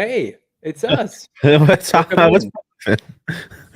Hey, it's us. What's Welcome what's in.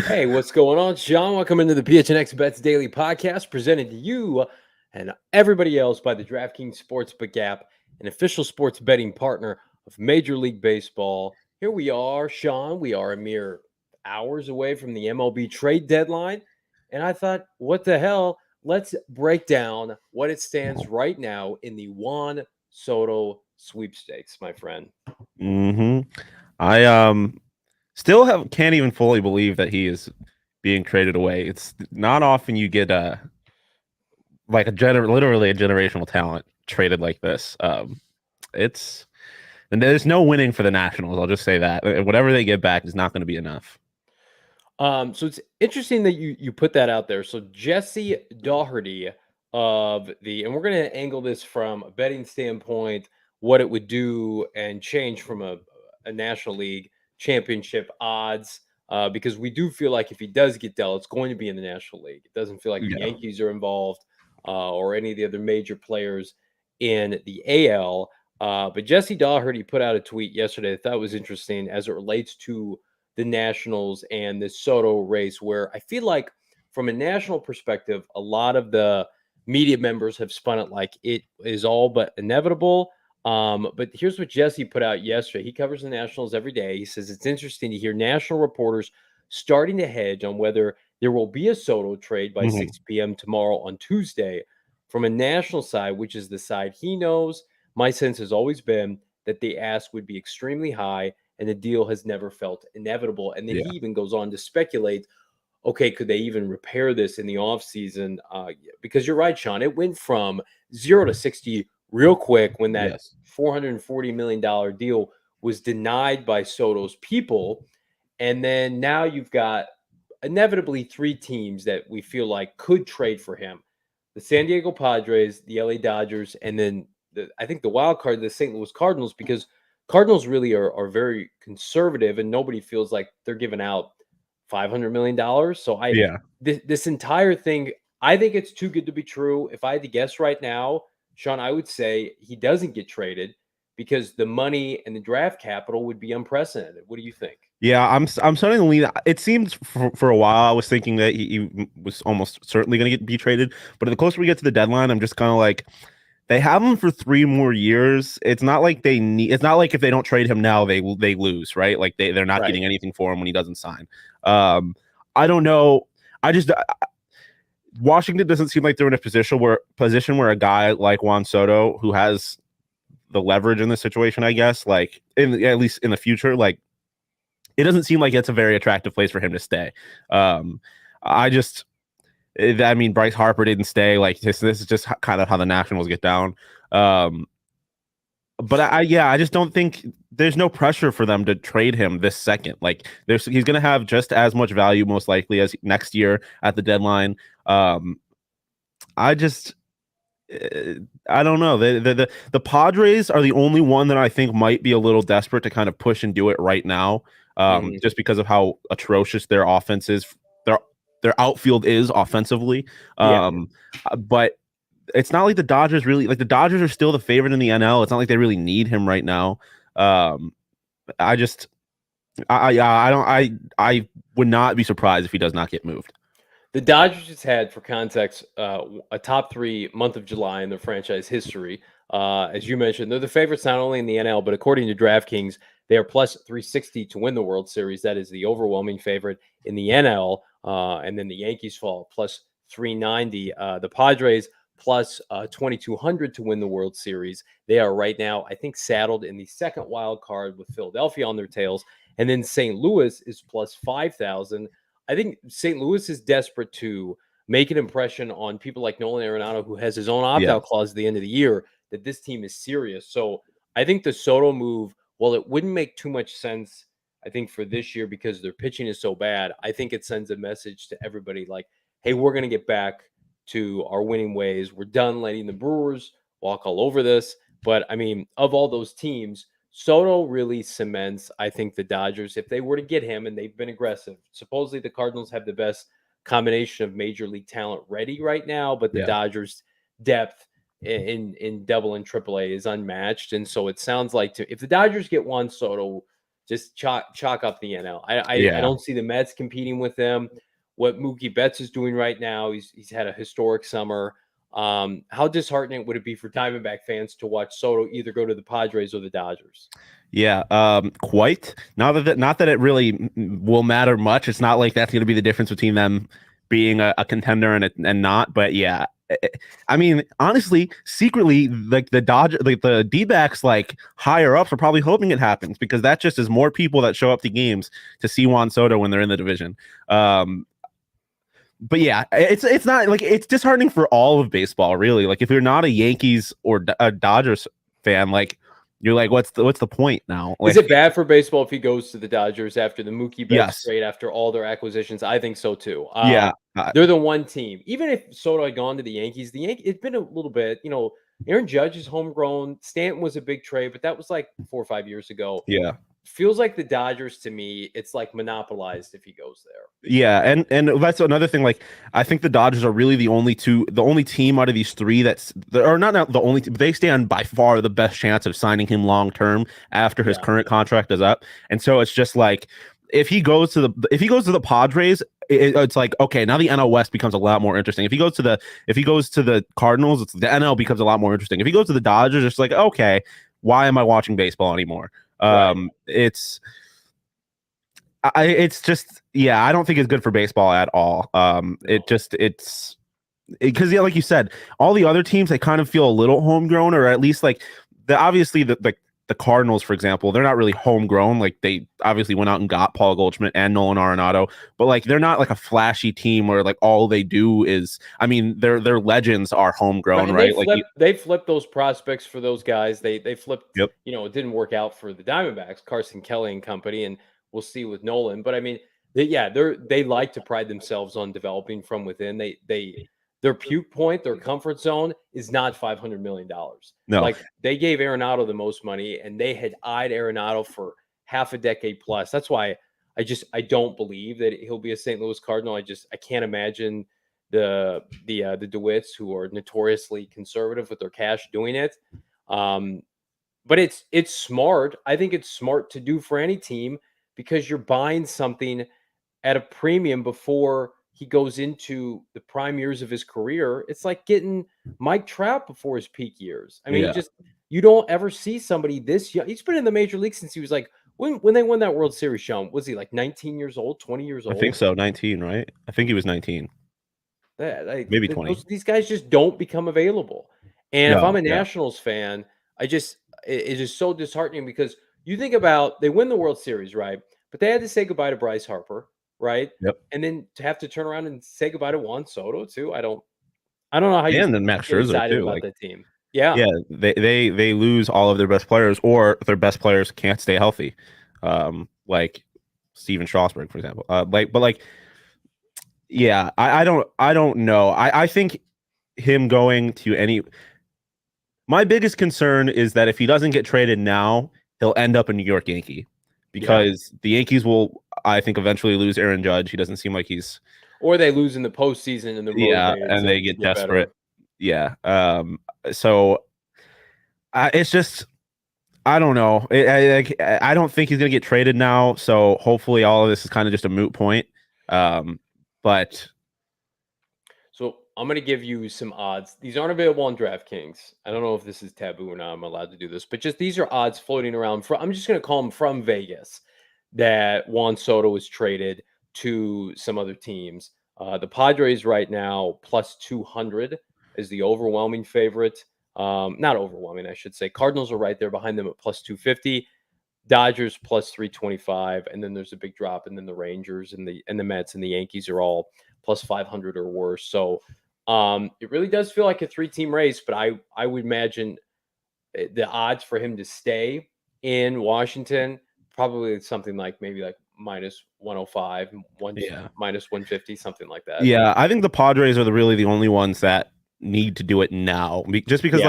Hey, what's going on, Sean? Welcome into the PHNX Bets Daily podcast, presented to you and everybody else by the DraftKings Sportsbook app, an official sports betting partner of Major League Baseball. Here we are, Sean. We are a mere hours away from the MLB trade deadline, and I thought, what the hell? Let's break down what it stands right now in the Juan Soto sweepstakes, my friend. I still have can't even fully believe that he is being traded away. It's not often you get like literally a generational talent traded like this. It's and there's no winning for the Nationals. I'll just say that whatever they get back is not going to be enough. So it's interesting that you put that out there. So Jesse Doherty and we're going to angle this from a betting standpoint, what it would do and change from a National League championship odds, because we do feel like if he does get dealt, it's going to be in the National League. It doesn't feel like the Yeah. Yankees are involved or any of the other major players in the AL. But Jesse Doherty put out a tweet yesterday that I thought was interesting as it relates to the Nationals and the Soto race, where I feel like from a national perspective, a lot of the media members have spun it like it is all but inevitable. But here's what Jesse put out yesterday. He covers the Nationals every day. He says it's interesting to hear national reporters starting to hedge on whether there will be a Soto trade by 6 p.m. tomorrow on Tuesday. From a national side, which is the side he knows, my sense has always been that the ask would be extremely high and the deal has never felt inevitable. And then he Yeah. even goes on to speculate, okay, could they even repair this in the offseason? Because you're right, Sean, it went from 0 to 60 real quick when that Yes. $440 million deal was denied by Soto's people. And then now you've got inevitably three teams that we feel like could trade for him: the San Diego Padres, the LA Dodgers, and then I think the wild card, the St. Louis Cardinals, because Cardinals really are very conservative and nobody feels like they're giving out $500 million. So Yeah. this entire thing, I think it's too good to be true. If I had to guess right now, Sean, I would say he doesn't get traded because the money and the draft capital would be unprecedented. What do you think? Yeah, I'm starting to lean. It seems for a while I was thinking that he was almost certainly going to be traded, but the closer we get to the deadline, I'm just kind of like, they have him for 3 more years. It's not like they need. It's not like if they don't trade him now, they lose, right? Like they're not Right. getting anything for him when he doesn't sign. I don't know. I just Washington doesn't seem like they're in a position where a guy like Juan Soto, who has the leverage in this situation, I guess, like at least in the future, like it doesn't seem like it's a very attractive place for him to stay. Um, I mean, Bryce Harper didn't stay. Like this is just kind of how the Nationals get down. Um, but I just don't think there's no pressure for them to trade him this second. Like he's going to have just as much value most likely as next year at the deadline. I just I don't know. The Padres are the only one that I think might be a little desperate to kind of push and do it right now, just because of how atrocious their offense is. Their outfield is offensively, Yeah. but it's not like the Dodgers really like the Dodgers are still the favorite in the NL. It's not like they really need him right now. I just I would not be surprised if he does not get moved. The Dodgers just had, for context, a top three month of July in their franchise history. As you mentioned, they're the favorites not only in the NL, but according to DraftKings, they are plus 360 to win the World Series. That is the overwhelming favorite in the NL. And then the Yankees fall plus 390. The Padres plus 2,200 to win the World Series. They are right now, I think, saddled in the second wild card with Philadelphia on their tails. And then St. Louis is plus 5,000. I think St. Louis is desperate to make an impression on people like Nolan Arenado, who has his own Yeah, opt-out clause at the end of the year, that this team is serious. So I think the Soto move, while it wouldn't make too much sense, I think for this year because their pitching is so bad, I think it sends a message to everybody like, hey, we're going to get back to our winning ways. We're done letting the Brewers walk all over this. But I mean, of all those teams, Soto really cements, I think, the Dodgers. If they were to get him, and they've been aggressive, supposedly the Cardinals have the best combination of major league talent ready right now, but the yeah. Dodgers' depth in double and triple A is unmatched. And so it sounds like if the Dodgers get Juan Soto, just chalk up the NL. I Yeah. don't see the Mets competing with them. What Mookie Betts is doing right now, he's had a historic summer. How disheartening would it be for Diamondback fans to watch Soto either go to the Padres or the Dodgers? Yeah, quite. Not that it really will matter much. It's not like that's going to be the difference between them being a contender and not. But yeah, I mean, honestly, secretly, like the the D-backs, like higher ups, are probably hoping it happens because that just is more people that show up to games to see Juan Soto when they're in the division. But yeah, it's not like it's disheartening for all of baseball, really. Like if you're not a Yankees or a Dodgers fan, like you're like, what's the point now? Like, Is it bad for baseball if he goes to the Dodgers after the Mookie Betts yes, trade, after all their acquisitions? I think so too. yeah, They're the one team. Even if Soto had gone to the Yankees, it's been a little bit, Aaron Judge is homegrown. Stanton was a big trade, but that was like 4 or 5 years ago. yeah. Feels like the Dodgers to me, it's like monopolized if he goes there. Yeah, and that's another thing. Like, I think the Dodgers are really the only team out of these three or not the only. They stand by far the best chance of signing him long term after his current contract is up. And so it's just like if he goes to the Padres, it's like okay, now the NL West becomes a lot more interesting. If he goes to the Cardinals, the NL becomes a lot more interesting. If he goes to the Dodgers, it's like okay, why am I watching baseball anymore? It's just I don't think it's good for baseball at all. It's because like you said, all the other teams they kind of feel a little homegrown, or at least like the Cardinals, for example, they're not really homegrown. Like they obviously went out and got Paul Goldschmidt and Nolan Arenado, but like they're not like a flashy team where like all they do is, I mean, their legends are homegrown, right? They flipped those prospects for those guys. They flipped. Yep. It didn't work out for the Diamondbacks, Carson Kelly and company, and we'll see with Nolan. But I mean, they like to pride themselves on developing from within. Their puke point, their comfort zone is not $500 million. No. Like they gave Arenado the most money, and they had eyed Arenado for half a decade plus. That's why I don't believe that he'll be a St. Louis Cardinal. I can't imagine the DeWitts, who are notoriously conservative with their cash, doing it. But it's smart. I think it's smart to do for any team because you're buying something at a premium before he goes into the prime years of his career. It's like getting Mike Trout before his peak years. I mean, you don't ever see somebody this young. He's been in the major league since he was like, when they won that World Series, Shawn, was he like 19 years old, 20 years old? I think so, 19, right? I think he was 19. Maybe 20. These guys just don't become available. And if I'm a Nationals fan, it is so disheartening because you think about they win the World Series, right? But they had to say goodbye to Bryce Harper, right? Yep. And then to have to turn around and say goodbye to Juan Soto too. I don't know how you and then Max Scherzer too. About that team. Yeah. Yeah, they lose all of their best players, or their best players can't stay healthy. Like Steven Strasburg, for example. Yeah, I don't know. I think him going to any. My biggest concern is that if he doesn't get traded now, he'll end up a New York Yankee because the Yankees will, I think, eventually lose Aaron Judge. He doesn't seem like he's. Or they lose in the postseason and and they get desperate. Better. Yeah. So it's just. I don't know. I don't think he's going to get traded now. So hopefully all of this is kind of just a moot point. But so I'm going to give you some odds. These aren't available on DraftKings. I don't know if this is taboo or not. I'm allowed to do this, but just these are odds floating around. I'm just going to call them from Vegas that Juan Soto was traded to some other teams. The Padres right now plus 200 is the overwhelming favorite. Not overwhelming, I should say. Cardinals are right there behind them at plus 250. Dodgers plus 325, and then there's a big drop, and then the Rangers and the Mets and the Yankees are all plus 500 or worse. So it really does feel like a 3-team race, but I would imagine the odds for him to stay in Washington probably something like maybe like minus 105, minus 150, something like that. Yeah, I think the Padres are really the only ones that need to do it now, just because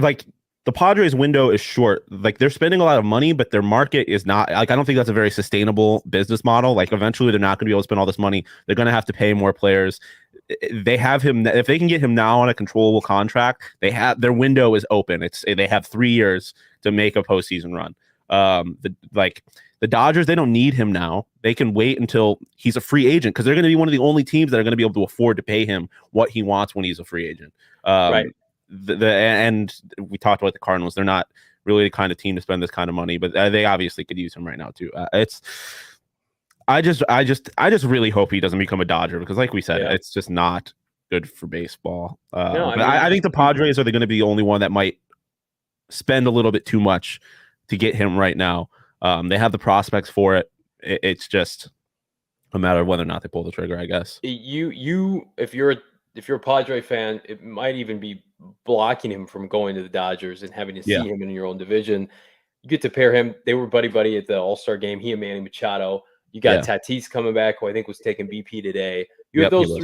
like the Padres window is short. Like they're spending a lot of money, but their market is not like, I don't think that's a very sustainable business model. Like eventually they're not going to be able to spend all this money. They're going to have to pay more players. They have him. If they can get him now on a controllable contract, their window is open. They have 3 years to make a postseason run. The Dodgers, they don't need him now. They can wait until he's a free agent because they're going to be one of the only teams that are going to be able to afford to pay him what he wants when he's a free agent. Right. And we talked about the Cardinals. They're not really the kind of team to spend this kind of money, but they obviously could use him right now too. I just really hope he doesn't become a Dodger because, like we said, it's just not good for baseball. I think the Padres are going to be the only one that might spend a little bit too much to get him right now. They have the prospects for it. It's just a matter of whether or not they pull the trigger, I guess. If you're a Padre fan, it might even be blocking him from going to the Dodgers and having to see him in your own division. You get to pair him. They were buddy at the All-Star game. He and Manny Machado. You got Tatis coming back, who I think was taking BP today. You have those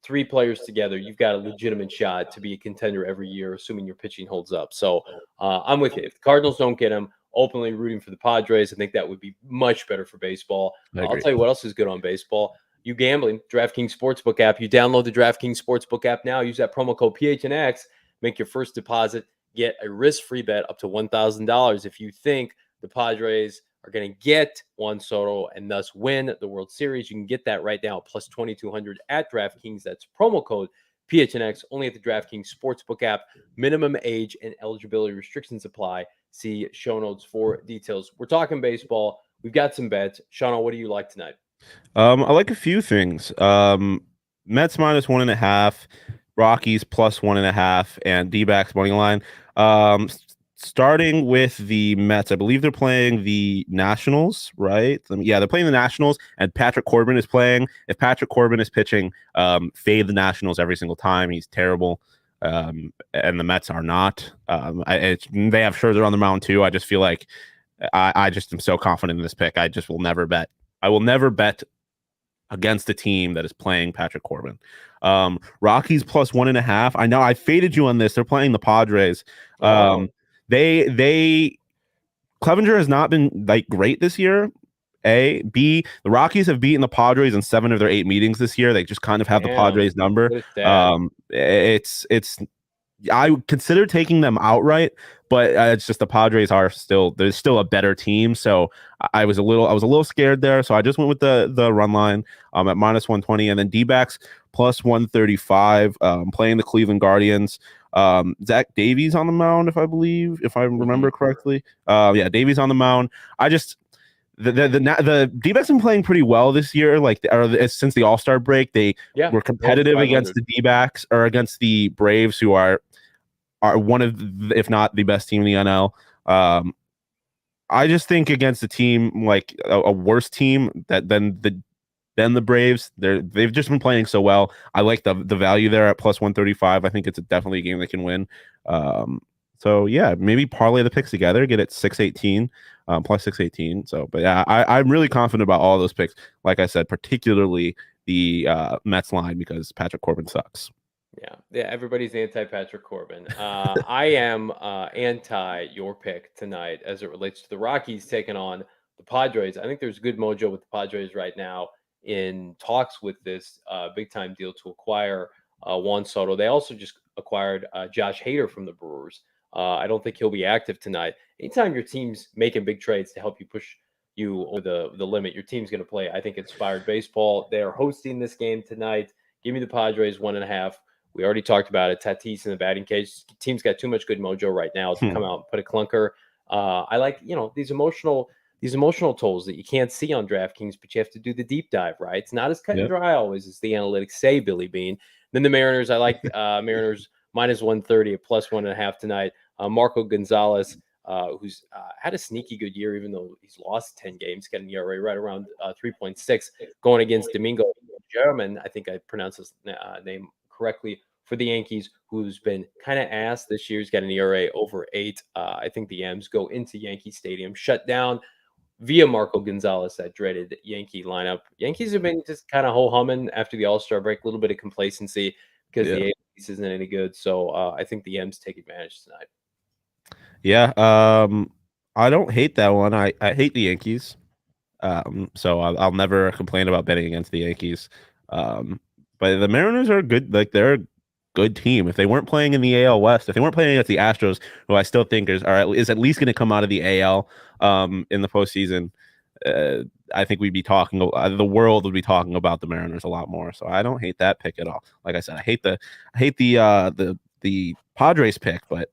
three players together. You've got a legitimate shot to be a contender every year, assuming your pitching holds up. So I'm with you. If the Cardinals don't get him, openly rooting for the Padres, I think that would be much better for baseball. I'll tell you what else is good on baseball. You gambling, DraftKings Sportsbook app. You download the DraftKings Sportsbook app now. Use that promo code PHNX. Make your first deposit. Get a risk-free bet up to $1,000 if you think the Padres are going to get Juan Soto and thus win the World Series. You can get that right now, plus 2,200 at DraftKings. That's promo code PHNX, only at the DraftKings Sportsbook app. Minimum age and eligibility restrictions apply. See show notes for details. We're talking baseball. We've got some bets. Shawn, what do you like tonight? I like a few things. Mets minus 1.5, Rockies plus 1.5, and D-backs money line. Starting with the Mets, I believe they're playing the Nationals, right? Yeah, they're playing the Nationals, and Patrick Corbin is playing. If Patrick Corbin is pitching, fade the Nationals every single time. He's terrible, and the Mets are not. They have Scherzer on the mound too. I just feel like I just am so confident in this pick. I just will never bet. I will never bet against a team that is playing Patrick Corbin. Rockies plus 1.5. I know I faded you on this. They're playing the Padres. Clevenger has not been like great this year. A, B, the Rockies have beaten the Padres in 7 of their 8 meetings this year. They just kind of have the Padres number. I would consider taking them outright, but it's just the Padres there's still a better team. So I was a little scared there. So I just went with the run line at minus 120, and then D-backs plus 135, playing the Cleveland Guardians. Zach Davies on the mound, if I remember correctly. Davies on the mound. The D-backs have been playing pretty well this year. Since the All-Star break, they were competitive against the D-backs or against the Braves, who are one of, if not the best team in the NL. I just think against a team like a worse team than the Braves, they've just been playing so well. I like the value there at plus 135. I think it's definitely a game they can win. So yeah, maybe parlay the picks together, get it 618, plus 618. So, but yeah, I'm really confident about all those picks. Like I said, particularly the Mets line because Patrick Corbin sucks. Yeah, everybody's anti-Patrick Corbin. I am anti your pick tonight as it relates to the Rockies taking on the Padres. I think there's good mojo with the Padres right now in talks with this big-time deal to acquire Juan Soto. They also just acquired Josh Hader from the Brewers. I don't think he'll be active tonight. Anytime your team's making big trades to help you push you over the limit, your team's going to play, I think, inspired baseball. They are hosting this game tonight. Give me the Padres 1.5. We already talked about it. Tatis in the batting cage. Team's got too much good mojo right now to come out and put a clunker. I like, these emotional tolls that you can't see on DraftKings, but you have to do the deep dive, right? It's not as cut and dry always as the analytics say, Billy Bean. Then the Mariners, I like Mariners minus 130 at plus 1.5 tonight. Marco Gonzalez, who's had a sneaky good year, even though he's lost 10 games, got an ERA right around 3.6, going against Domingo German. I think I pronounced his name correctly, for the Yankees, who's been kind of ass this year. He's got an ERA over 8. I think the M's go into Yankee Stadium, shut down via Marco Gonzalez, that dreaded Yankee lineup. Yankees have been just kind of ho-humming after the All-Star break, a little bit of complacency because the Yankees isn't any good. So I think the M's take advantage tonight. Yeah, I don't hate that one. I hate the Yankees. So I'll never complain about betting against the Yankees. But the Mariners are good. Like, they're a good team. If they weren't playing in the AL West, if they weren't playing against the Astros, who I still think is at least going to come out of the AL, in the postseason, I think we'd be talking. The world would be talking about the Mariners a lot more. So I don't hate that pick at all. Like I said, I hate the Padres pick, but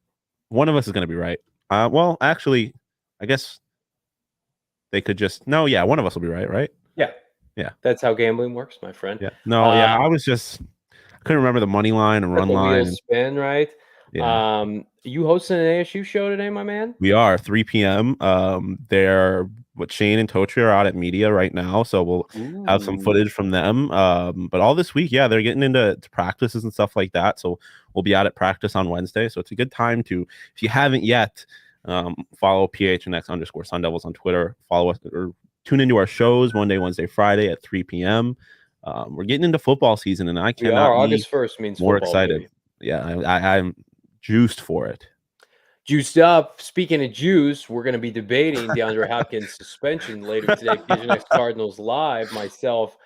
one of us is going to be right. Well, actually, I guess they could just no. Yeah, one of us will be right. Right? Yeah. Yeah. That's how gambling works, my friend. Yeah. No. Yeah. I couldn't remember the money line and Let run the line. wheels spin, right? Yeah. You hosting an ASU show today, my man? We are 3 p.m. Shane and Tochi are out at media right now, so we'll have some footage from them. But all this week, yeah, they're getting into practices and stuff like that. So we'll be out at practice on Wednesday. So it's a good time to, if you haven't yet, follow PHNX Sun Devils on Twitter. Follow us or tune into our shows Monday, Wednesday, Friday at 3 p.m. We're getting into football season, and I We cannot are. be August 1st means more football, excited. baby. Yeah, I'm juiced for it. Juiced up. Speaking of juice, we're going to be debating DeAndre Hopkins' suspension later today. PHNX Cardinals Live. Myself,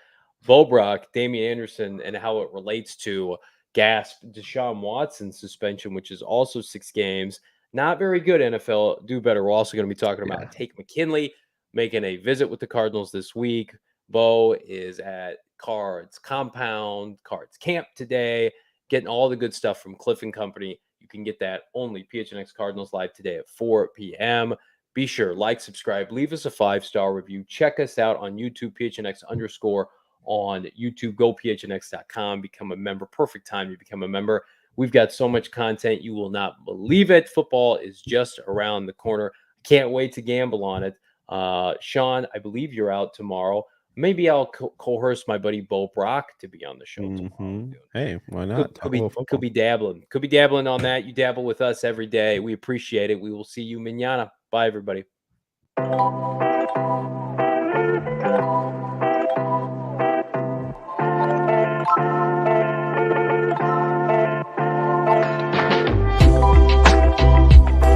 Bobrock, Damian Anderson, and how it relates to Deshaun Watson's suspension, which is also 6 games. Not very good, NFL. Do better. We're also going to be talking about Take McKinley making a visit with the Cardinals this week. Bo is at Cards Compound, Cards Camp today, getting all the good stuff from Cliff and Company. You can get that only PHNX Cardinals Live today at 4 p.m. Be sure, like, subscribe, leave us a 5-star review. Check us out on YouTube, PHNX _ on YouTube. Go PHNX.com, become a member. Perfect time to become a member. We've got so much content. You will not believe it. Football is just around the corner. Can't wait to gamble on it. Shawn, I believe you're out tomorrow. Maybe I'll coerce my buddy Bo Brock to be on the show tomorrow. Hey, why not? Could be dabbling. Could be dabbling on that. You dabble with us every day. We appreciate it. We will see you manana. Bye, everybody.